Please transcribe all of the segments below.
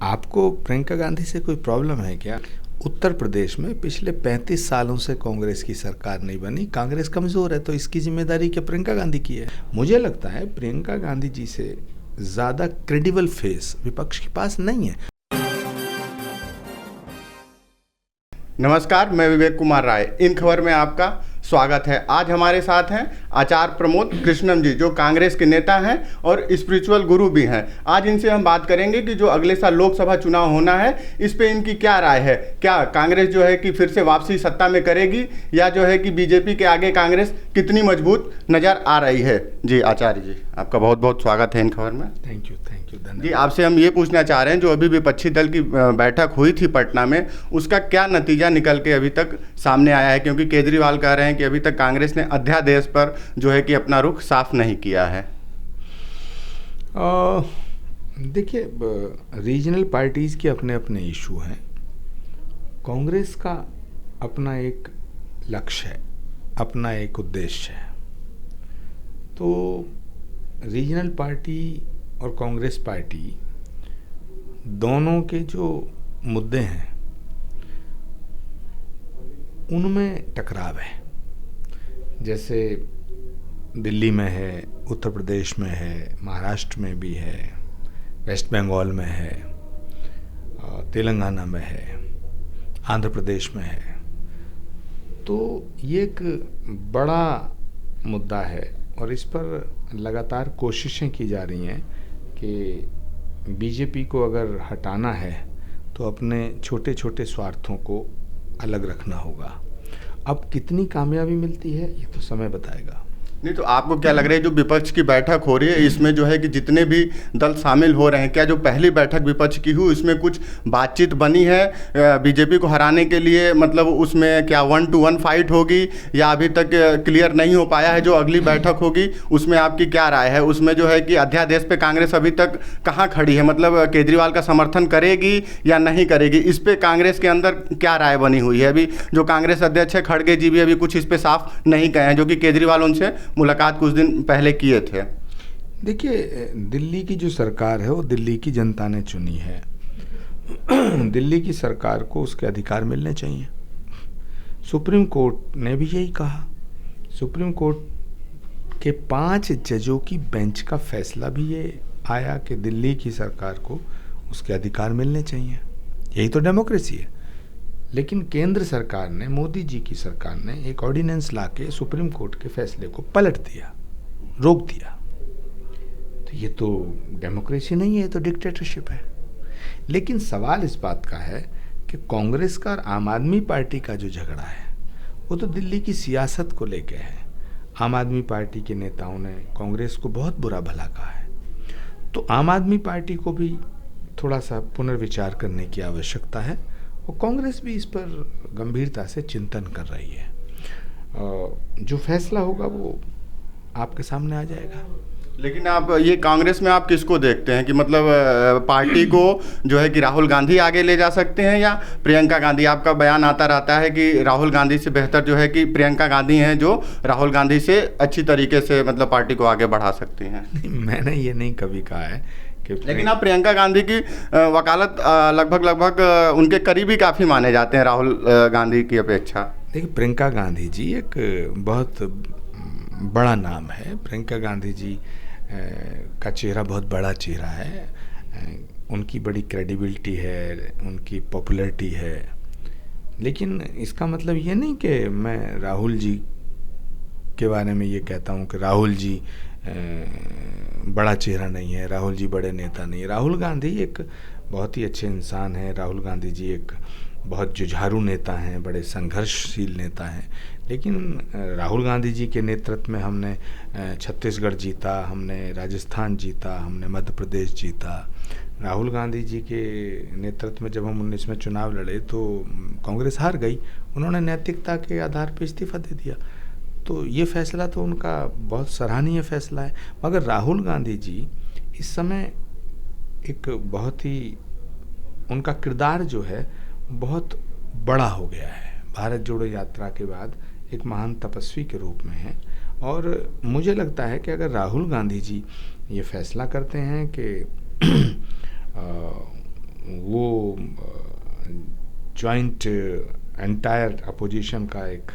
आपको प्रियंका गांधी से कोई प्रॉब्लम है क्या? उत्तर प्रदेश में पिछले 35 सालों से कांग्रेस की सरकार नहीं बनी, कांग्रेस कमज़ोर है, तो इसकी जिम्मेदारी क्या प्रियंका गांधी की है? मुझे लगता है प्रियंका गांधी जी से ज़्यादा क्रेडिबल फेस विपक्ष के पास नहीं है। नमस्कार, मैं विवेक कुमार राय। इन खबर में आपका स्वागत है। आज हमारे साथ हैं आचार्य प्रमोद कृष्णम जी, जो कांग्रेस के नेता हैं और स्पिरिचुअल गुरु भी हैं। आज इनसे हम बात करेंगे कि जो अगले साल लोकसभा चुनाव होना है, इस पे इनकी क्या राय है। क्या कांग्रेस जो है कि फिर से वापसी सत्ता में करेगी, या जो है कि बीजेपी के आगे कांग्रेस कितनी मजबूत नजर आ रही है। जी आचार्य जी, आपका बहुत बहुत स्वागत है इन खबर में। थैंक यू, धन्यवाद जी, आपसे हम ये पूछना चाह रहे हैं, जो अभी विपक्षी दल की बैठक हुई थी पटना में, उसका क्या नतीजा निकल के अभी तक सामने आया है? क्योंकि केजरीवाल कह रहे हैं कि अभी तक कांग्रेस ने अध्यादेश पर जो है कि अपना रुख साफ नहीं किया है। देखिए, रीजनल पार्टीज़ के अपने अपने इशू हैं। कांग्रेस का अपना एक लक्ष्य है, अपना एक उद्देश्य है। तो रीजनल पार्टी और कांग्रेस पार्टी दोनों के जो मुद्दे हैं उनमें टकराव है। जैसे दिल्ली में है, उत्तर प्रदेश में है, महाराष्ट्र में भी है, वेस्ट बंगाल में है, तेलंगाना में है, आंध्र प्रदेश में है। तो ये एक बड़ा मुद्दा है और इस पर लगातार कोशिशें की जा रही हैं कि बीजेपी को अगर हटाना है तो अपने छोटे छोटे स्वार्थों को अलग रखना होगा। अब कितनी कामयाबी मिलती है ये तो समय बताएगा। नहीं, तो आपको क्या लग रहा है जो विपक्ष की बैठक हो रही है, इसमें जो है कि जितने भी दल शामिल हो रहे हैं, क्या जो पहली बैठक विपक्ष की हुई उसमें कुछ बातचीत बनी है बीजेपी को हराने के लिए? मतलब उसमें क्या 1-to-1 फाइट होगी, या अभी तक क्लियर नहीं हो पाया है? जो अगली बैठक होगी उसमें आपकी क्या राय है? उसमें जो है कि अध्यादेश पे कांग्रेस अभी तक कहाँ खड़ी है? मतलब केजरीवाल का समर्थन करेगी या नहीं करेगी? इस पर कांग्रेस के अंदर क्या राय बनी हुई है? अभी जो कांग्रेस अध्यक्ष है खड़गे जी भी अभी कुछ इस पर साफ नहीं कहे हैं, जो कि केजरीवाल उनसे मुलाकात कुछ दिन पहले किए थे। देखिए, दिल्ली की जो सरकार है वो दिल्ली की जनता ने चुनी है। दिल्ली की सरकार को उसके अधिकार मिलने चाहिए। सुप्रीम कोर्ट ने भी यही कहा। सुप्रीम कोर्ट के 5 जजों की बेंच का फैसला भी ये आया कि दिल्ली की सरकार को उसके अधिकार मिलने चाहिए। यही तो डेमोक्रेसी है। लेकिन केंद्र सरकार ने, मोदी जी की सरकार ने एक ऑर्डिनेंस लाके सुप्रीम कोर्ट के फैसले को पलट दिया, रोक दिया। तो ये तो डेमोक्रेसी नहीं है, ये तो डिक्टेटरशिप है। लेकिन सवाल इस बात का है कि कांग्रेस का और आम आदमी पार्टी का जो झगड़ा है वो तो दिल्ली की सियासत को लेके है। आम आदमी पार्टी के नेताओं ने कांग्रेस को बहुत बुरा भला कहा है। तो आम आदमी पार्टी को भी थोड़ा सा पुनर्विचार करने की आवश्यकता है और कांग्रेस भी इस पर गंभीरता से चिंतन कर रही है। जो फैसला होगा वो आपके सामने आ जाएगा। लेकिन आप ये कांग्रेस में आप किसको देखते हैं कि मतलब पार्टी को जो है कि राहुल गांधी आगे ले जा सकते हैं या प्रियंका गांधी? आपका बयान आता रहता है कि राहुल गांधी से बेहतर जो है कि प्रियंका गांधी हैं, जो राहुल गांधी से अच्छी तरीके से मतलब पार्टी को आगे बढ़ा सकती हैं। मैंने ये नहीं कभी कहा है। लेकिन आप प्रियंका गांधी की वकालत लगभग उनके करीबी काफ़ी माने जाते हैं राहुल गांधी की अपेक्षा। देखिए, प्रियंका गांधी जी एक बहुत बड़ा नाम है। प्रियंका गांधी जी का चेहरा बहुत बड़ा चेहरा है। उनकी बड़ी क्रेडिबिलिटी है, उनकी पॉपुलैरिटी है। लेकिन इसका मतलब ये नहीं कि मैं राहुल जी के बारे में ये कहता हूँ कि राहुल जी बड़ा चेहरा नहीं है, राहुल जी बड़े नेता नहीं है। राहुल गांधी एक बहुत ही अच्छे इंसान हैं। राहुल गांधी जी एक बहुत जुझारू नेता हैं, बड़े संघर्षशील नेता हैं। लेकिन राहुल गांधी जी के नेतृत्व में हमने छत्तीसगढ़ जीता, हमने राजस्थान जीता, हमने मध्य प्रदेश जीता। राहुल गांधी जी के नेतृत्व में जब हम 19 में चुनाव लड़े तो कांग्रेस हार गई। उन्होंने नैतिकता के आधार पर इस्तीफा दे दिया। तो ये फैसला तो उनका बहुत सराहनीय फैसला है। मगर राहुल गांधी जी इस समय एक बहुत ही, उनका किरदार जो है बहुत बड़ा हो गया है। भारत जोड़ो यात्रा के बाद एक महान तपस्वी के रूप में है। और मुझे लगता है कि अगर राहुल गांधी जी ये फैसला करते हैं कि वो जॉइंट एंटायर अपोजिशन का एक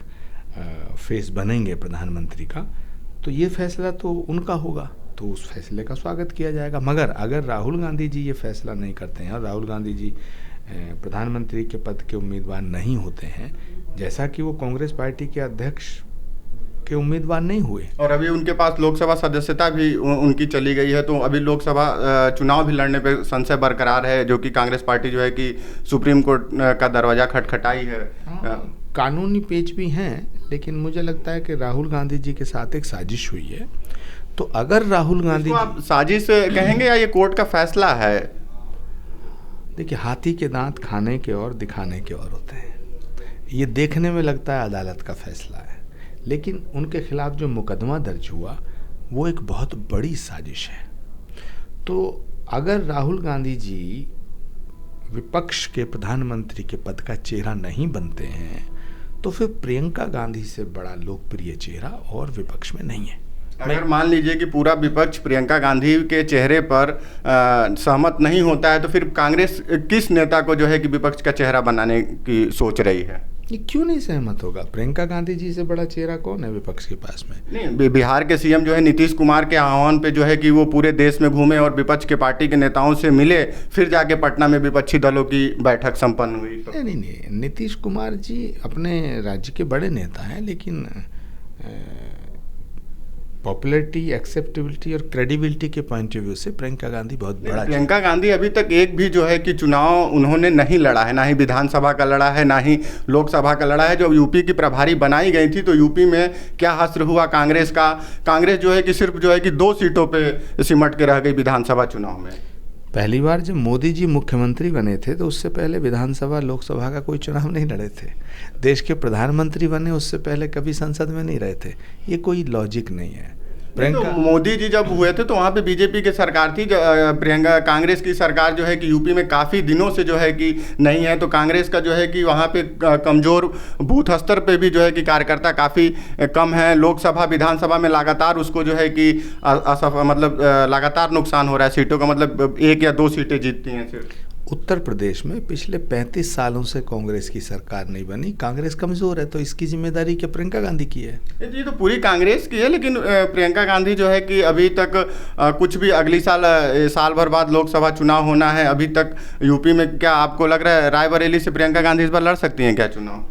फेस बनेंगे प्रधानमंत्री का, तो ये फैसला तो उनका होगा, तो उस फैसले का स्वागत किया जाएगा। मगर अगर राहुल गांधी जी ये फैसला नहीं करते हैं और राहुल गांधी जी प्रधानमंत्री के पद के उम्मीदवार नहीं होते हैं, जैसा कि वो कांग्रेस पार्टी के अध्यक्ष के उम्मीदवार नहीं हुए, और अभी उनके पास लोकसभा सदस्यता भी उनकी चली गई है, तो अभी लोकसभा चुनाव भी लड़ने पे संशय बरकरार है, जो कि कांग्रेस पार्टी जो है कि सुप्रीम कोर्ट का दरवाजा खटखटाई है। कानूनी पेच भी हैं, लेकिन मुझे लगता है कि राहुल गांधी जी के साथ एक साजिश हुई है। तो अगर राहुल गांधी, आप साजिश कहेंगे या ये कोर्ट का फैसला है? देखिए, हाथी के दांत खाने के और दिखाने के और होते हैं। ये देखने में लगता है अदालत का फैसला है, लेकिन उनके खिलाफ जो मुकदमा दर्ज हुआ वो एक बहुत बड़ी साजिश है। तो अगर राहुल गांधी जी विपक्ष के प्रधानमंत्री के पद का चेहरा नहीं बनते हैं, तो फिर प्रियंका गांधी से बड़ा लोकप्रिय चेहरा और विपक्ष में नहीं है। अगर मान लीजिए कि पूरा विपक्ष प्रियंका गांधी के चेहरे पर सहमत नहीं होता है, तो फिर कांग्रेस किस नेता को जो है कि विपक्ष का चेहरा बनाने की सोच रही है? ये क्यों नहीं सहमत होगा? प्रियंका गांधी जी से बड़ा चेहरा कौन है विपक्ष के पास में? नहीं, बिहार के सीएम जो है नीतीश कुमार के आह्वान पे जो है कि वो पूरे देश में घूमे और विपक्ष के पार्टी के नेताओं से मिले, फिर जाके पटना में विपक्षी दलों की बैठक संपन्न हुई। तो नहीं, नीतीश कुमार जी अपने राज्य के बड़े नेता हैं, लेकिन पॉपुलैरिटी, एक्सेप्टेबिलिटी और क्रेडिबिलिटी के पॉइंट ऑफ व्यू से प्रियंका गांधी बहुत बड़ा। प्रियंका गांधी अभी तक एक भी जो है कि चुनाव उन्होंने नहीं लड़ा है, ना ही विधानसभा का लड़ा है, ना ही लोकसभा का लड़ा है। जब यूपी की प्रभारी बनाई गई थी तो यूपी में क्या हश्र हुआ कांग्रेस का? कांग्रेस जो है कि सिर्फ जो है कि 2 सीटों पे सिमट के रह गई विधानसभा चुनाव में। पहली बार जब मोदी जी मुख्यमंत्री बने थे तो उससे पहले विधानसभा लोकसभा का कोई चुनाव नहीं लड़े थे। देश के प्रधानमंत्री बने उससे पहले कभी संसद में नहीं रहे थे। ये कोई लॉजिक नहीं है। तो मोदी जी जब हुए थे तो वहाँ पे बीजेपी की सरकार थी, प्रियंका कांग्रेस की सरकार जो है कि यूपी में काफ़ी दिनों से जो है कि नहीं है, तो कांग्रेस का जो है कि वहाँ पे कमज़ोर बूथ स्तर पे भी जो है कि कार्यकर्ता काफ़ी कम है। लोकसभा विधानसभा में लगातार उसको जो है कि मतलब लगातार नुकसान हो रहा है सीटों का, मतलब 1 या 2 सीटें जीतती हैं सिर्फ। उत्तर प्रदेश में पिछले 35 सालों से कांग्रेस की सरकार नहीं बनी, कांग्रेस कमज़ोर है, तो इसकी जिम्मेदारी क्या प्रियंका गांधी की है? ये तो पूरी कांग्रेस की है, लेकिन प्रियंका गांधी जो है कि अभी तक कुछ भी अगली साल भर बाद लोकसभा चुनाव होना है, अभी तक यूपी में क्या आपको लग रहा है रायबरेली से प्रियंका गांधी इस बार लड़ सकती हैं क्या चुनाव?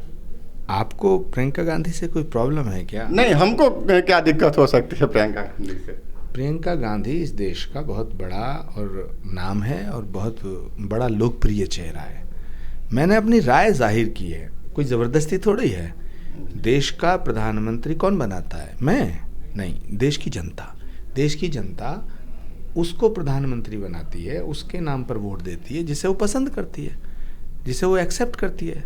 आपको प्रियंका गांधी से कोई प्रॉब्लम है क्या? नहीं, हमको क्या दिक्कत हो सकती है प्रियंका गांधी से? प्रियंका गांधी इस देश का बहुत बड़ा और नाम है और बहुत बड़ा लोकप्रिय चेहरा है। मैंने अपनी राय जाहिर की है, कोई ज़बरदस्ती थोड़ी है। देश का प्रधानमंत्री कौन बनाता है? मैं नहीं, देश की जनता। देश की जनता उसको प्रधानमंत्री बनाती है, उसके नाम पर वोट देती है जिसे वो पसंद करती है, जिसे वो एक्सेप्ट करती है,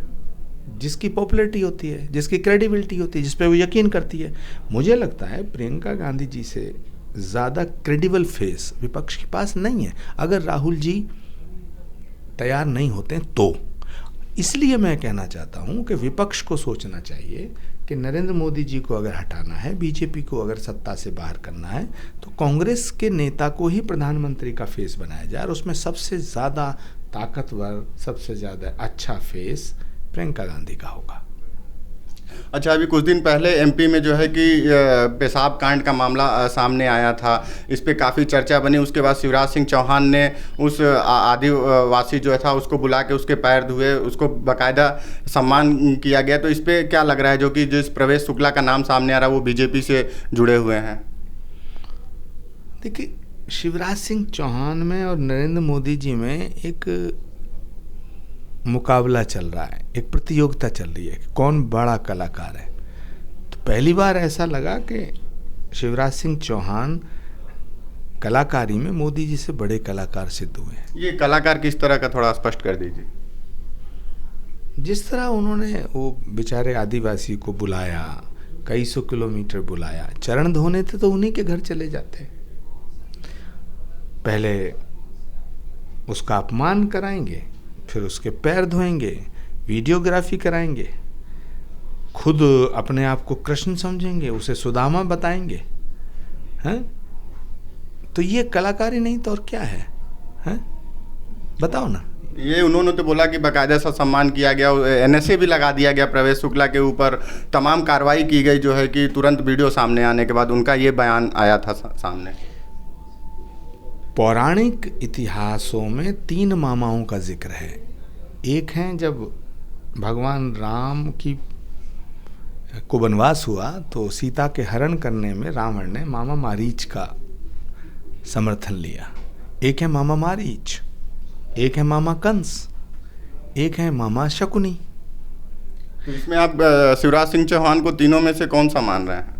जिसकी पॉपुलैरिटी होती है, जिसकी क्रेडिबिलिटी होती है, जिस पर वो यकीन करती है। मुझे लगता है प्रियंका गांधी जी से ज़्यादा क्रेडिबल फेस विपक्ष के पास नहीं है, अगर राहुल जी तैयार नहीं होते तो। इसलिए मैं कहना चाहता हूं कि विपक्ष को सोचना चाहिए कि नरेंद्र मोदी जी को अगर हटाना है, बीजेपी को अगर सत्ता से बाहर करना है, तो कांग्रेस के नेता को ही प्रधानमंत्री का फेस बनाया जाए, और उसमें सबसे ज़्यादा ताकतवर, सबसे ज़्यादा अच्छा फेस प्रियंका गांधी का होगा। अच्छा, अभी कुछ दिन पहले एमपी में जो है कि पेशाब कांड का मामला सामने आया था, इस पे काफ़ी चर्चा बनी। उसके बाद शिवराज सिंह चौहान ने उस आदिवासी जो था उसको बुला के उसके पैर धुए, उसको बाकायदा सम्मान किया गया। तो इस पे क्या लग रहा है, जो कि जिस प्रवेश शुक्ला का नाम सामने आ रहा है वो बीजेपी से जुड़े हुए हैं? देखिए, शिवराज सिंह चौहान में और नरेंद्र मोदी जी में एक मुकाबला चल रहा है, एक प्रतियोगिता चल रही है कि कौन बड़ा कलाकार है। तो पहली बार ऐसा लगा कि शिवराज सिंह चौहान कलाकारी में मोदी जी से बड़े कलाकार सिद्ध हुए हैं। ये कलाकार किस तरह का, थोड़ा स्पष्ट कर दीजिए। जिस तरह उन्होंने वो बेचारे आदिवासी को बुलाया, कई सौ किलोमीटर बुलाया, चरण धोने थे तो उन्हीं के घर चले जाते, पहले उसका अपमान कराएंगे, फिर उसके पैर धोएंगे, वीडियोग्राफी कराएंगे, खुद अपने आप को कृष्ण समझेंगे, उसे सुदामा बताएंगे, हैं? तो ये कलाकारी नहीं तो और क्या है, हैं? बताओ ना। ये उन्होंने तो बोला कि बाकायदा सा सम्मान किया गया, एनएसए भी लगा दिया गया प्रवेश शुक्ला के ऊपर, तमाम कार्रवाई की गई जो है कि तुरंत वीडियो सामने आने के बाद उनका ये बयान आया था सामने। पौराणिक इतिहासों में 3 मामाओं का जिक्र है। एक है जब भगवान राम को वनवास हुआ तो सीता के हरण करने में रावण ने मामा मारीच का समर्थन लिया। एक है मामा मारीच, एक है मामा कंस, एक है मामा शकुनी। तो इसमें आप शिवराज सिंह चौहान को तीनों में से कौन सा मान रहे हैं?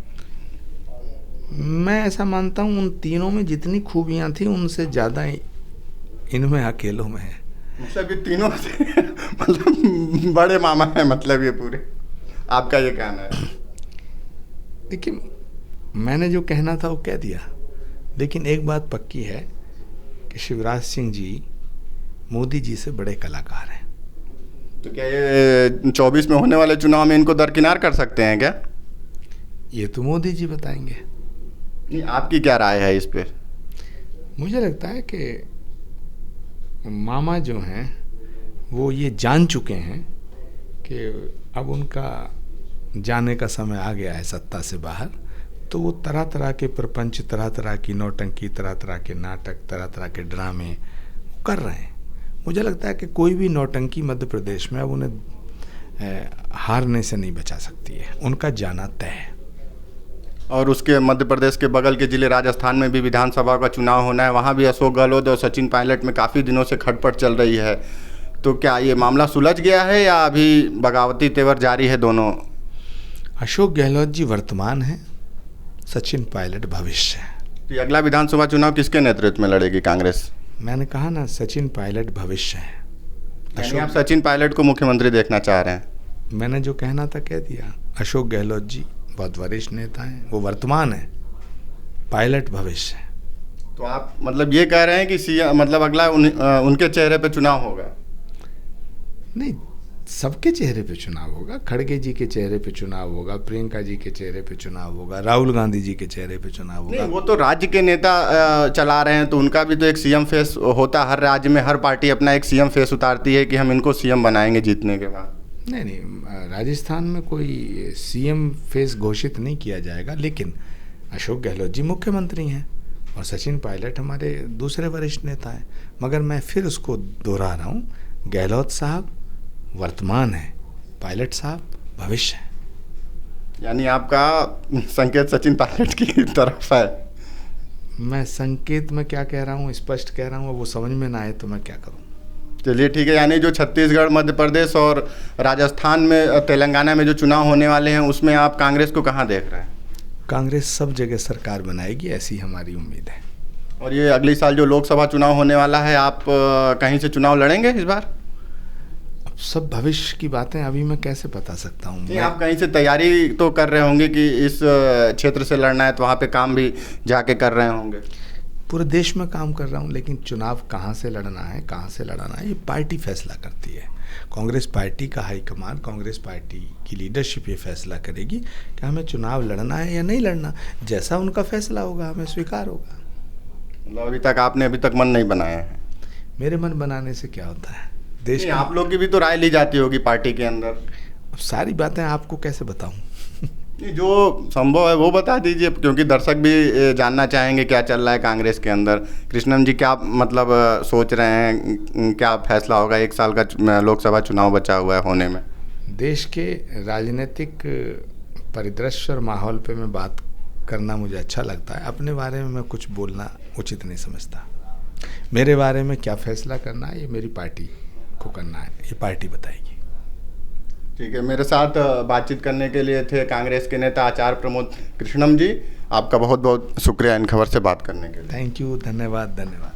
मैं ऐसा मानता हूँ उन तीनों में जितनी खूबियाँ थी उनसे ज़्यादा इनमें अकेलों में है। मतलब ये तीनों से मतलब बड़े मामा हैं, मतलब ये पूरे, आपका ये कहना है? देखिए, मैंने जो कहना था वो कह दिया, लेकिन एक बात पक्की है कि शिवराज सिंह जी मोदी जी से बड़े कलाकार हैं। तो क्या ये 24 में होने वाले चुनाव में इनको दरकिनार कर सकते हैं क्या? ये तो मोदी जी बताएंगे। नहीं, आपकी क्या राय है इस पे? मुझे लगता है कि मामा जो हैं वो ये जान चुके हैं कि अब उनका जाने का समय आ गया है सत्ता से बाहर, तो वो तरह तरह के प्रपंच, तरह तरह की नौटंकी, तरह तरह के नाटक, तरह तरह के ड्रामे कर रहे हैं। मुझे लगता है कि कोई भी नौटंकी मध्य प्रदेश में अब उन्हें हारने से नहीं बचा सकती है, उनका जाना तय है। और उसके मध्य प्रदेश के बगल के जिले राजस्थान में भी विधानसभा का चुनाव होना है, वहाँ भी अशोक गहलोत और सचिन पायलट में काफ़ी दिनों से खटपट चल रही है। तो क्या ये मामला सुलझ गया है या अभी बगावती तेवर जारी है दोनों? अशोक गहलोत जी वर्तमान है, सचिन पायलट भविष्य है। तो अगला विधानसभा चुनाव किसके नेतृत्व में लड़ेगी कांग्रेस? मैंने कहा ना, सचिन पायलट भविष्य है। यानी आप सचिन पायलट को मुख्यमंत्री देखना चाह रहे हैं? मैंने जो कहना था कह दिया। अशोक गहलोत जी बहुत वरिष्ठ नेता हैं, वो वर्तमान है, पायलट भविष्य है। तो आप मतलब ये कह रहे हैं कि सीएम मतलब अगला उनके चेहरे पे चुनाव होगा? नहीं, सबके चेहरे पे चुनाव होगा। खड़गे जी के चेहरे पे चुनाव होगा, प्रियंका जी के चेहरे पे चुनाव होगा, राहुल गांधी जी के चेहरे पे चुनाव होगा। नहीं, वो तो राज्य के नेता चला रहे हैं, तो उनका भी तो एक सीएम फेस होता। हर राज्य में हर पार्टी अपना एक सीएम फेस उतारती है कि हम इनको सीएम बनाएंगे जीतने के बाद। नहीं, राजस्थान में कोई सीएम फेस घोषित नहीं किया जाएगा, लेकिन अशोक गहलोत जी मुख्यमंत्री हैं और सचिन पायलट हमारे दूसरे वरिष्ठ नेता हैं। मगर मैं फिर उसको दोहरा रहा हूँ, गहलोत साहब वर्तमान है, पायलट साहब भविष्य है। यानी आपका संकेत सचिन पायलट की तरफ है? मैं संकेत में क्या कह रहा हूँ, स्पष्ट कह रहा हूँ, वो समझ में ना आए तो मैं क्या करूँ। चलिए ठीक है। यानी जो छत्तीसगढ़, मध्य प्रदेश और राजस्थान में, तेलंगाना में जो चुनाव होने वाले हैं, उसमें आप कांग्रेस को कहाँ देख रहे हैं? कांग्रेस सब जगह सरकार बनाएगी, ऐसी हमारी उम्मीद है। और ये अगली साल जो लोकसभा चुनाव होने वाला है, आप कहीं से चुनाव लड़ेंगे इस बार? अब सब भविष्य की बातें अभी मैं कैसे बता सकता हूँ। नहीं, आप कहीं से तैयारी तो कर रहे होंगे कि इस क्षेत्र से लड़ना है, तो वहाँ पे काम भी जाके कर रहे होंगे। पूरे देश में काम कर रहा हूँ, लेकिन चुनाव कहाँ से लड़ना है, कहाँ से लड़ना है, ये पार्टी फैसला करती है। कांग्रेस पार्टी का हाईकमान, कांग्रेस पार्टी की लीडरशिप ये फैसला करेगी कि हमें चुनाव लड़ना है या नहीं लड़ना। जैसा उनका फैसला होगा हमें स्वीकार होगा। मतलब आपने अभी तक मन नहीं बनाया है? मेरे मन बनाने से क्या होता है, देश नहीं, आप लोग की भी तो राय ली जाती होगी पार्टी के अंदर। अब सारी बातें आपको कैसे बताऊं? जो संभव है वो बता दीजिए, क्योंकि दर्शक भी जानना चाहेंगे क्या चल रहा है कांग्रेस के अंदर। कृष्णन जी क्या मतलब सोच रहे हैं, क्या फैसला होगा? 1 साल का लोकसभा चुनाव बचा हुआ है होने में। देश के राजनीतिक परिदृश्य और माहौल पे मैं बात करना मुझे अच्छा लगता है। अपने बारे में मैं कुछ बोलना उचित नहीं समझता। मेरे बारे में क्या फैसला करना है ये मेरी पार्टी को करना है, ये पार्टी बताएगी। ठीक है, मेरे साथ बातचीत करने के लिए थे कांग्रेस के नेता आचार्य प्रमोद कृष्णम जी। आपका बहुत बहुत शुक्रिया इन खबर से बात करने के लिए। थैंक यू, धन्यवाद।